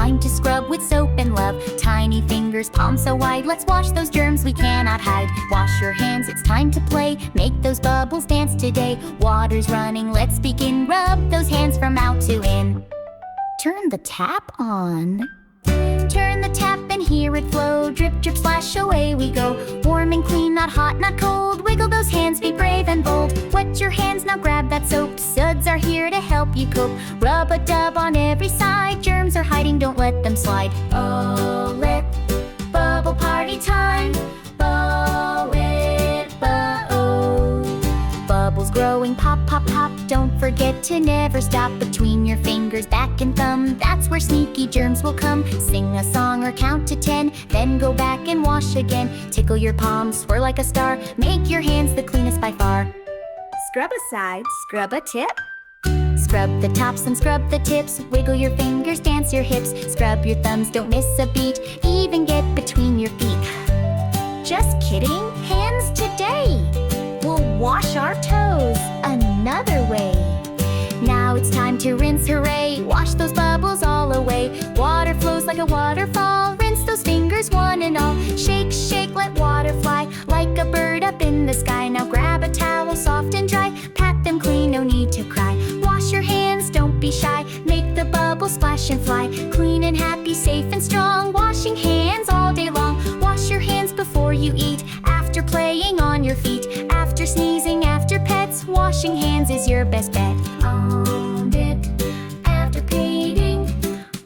time to scrub with soap and love. Tiny fingers, palms so wide, let's wash those germs we cannot hide. Wash your hands, it's time to play, make those bubbles dance today. Water's running, let's begin, rub those hands from out to in. Turn the tap on. Turn the tap and hear it flow. Drip, drip, splash, away we go. Warm and clean, not hot, not cold. Wiggle those hands, be brave and bold. Wet your hands, now grab that soap. Suds are here to help you cope. Rub a dub on every side. Germs are hiding, don't let them slide. Oh, let bubble party time. Bow it, bow. Bubbles growing, pop, pop, pop. Don't forget to never stop. Between your fingers, back and thumb, that's where sneaky germs will come. Sing a song or count to 10, then go back and wash again. Tickle your palms, swirl like a star. Make your hands the cleanest by far. Scrub a side, scrub a tip. Scrub the tops and scrub the tips. Wiggle your fingers, dance your hips. Scrub your thumbs, don't miss a beat. Even get between your feet. Just kidding, hands today. We'll wash our toes another way. Now it's time to rinse, hooray. Wash those bubbles all away. Water flows like a waterfall. Rinse those fingers one and all. Shake, shake, let water fly like a bird up in the sky. Now grab a towel, soft and dry. Pat them clean, no need to cry. Wash your hands, don't be shy. Make the bubbles splash and fly. Clean and happy, safe and strong. Washing hands all day long. Wash your hands before you eat. After playing on your feet. After sneezing, after pets. Washing hands is your best bet. On it, after painting.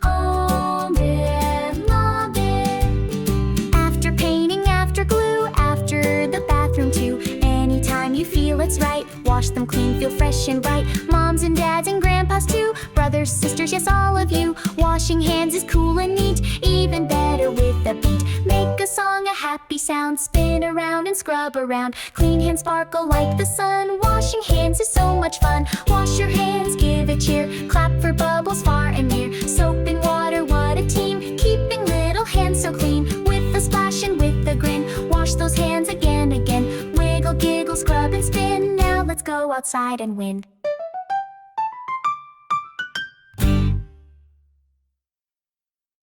On it, love it. After painting, after glue. After the bathroom too. Anytime you feel it's right. Wash them clean, feel fresh and bright. Moms and dads and grandpas too. Brothers, sisters, yes, all of you. Washing hands is cool and neat. Even better with a beat. Make a song, a happy sound. Spin around and scrub around. Clean hands sparkle like the sun. Washing hands is so much fun. Wash your hands, give a cheer. Clap for bubbles far and near. Soap and water, what a team. Keeping little hands so clean. With a splash and with a grin. Wash those hands again, again. Wiggle, giggle, scrub and spin. Now let's go outside and win.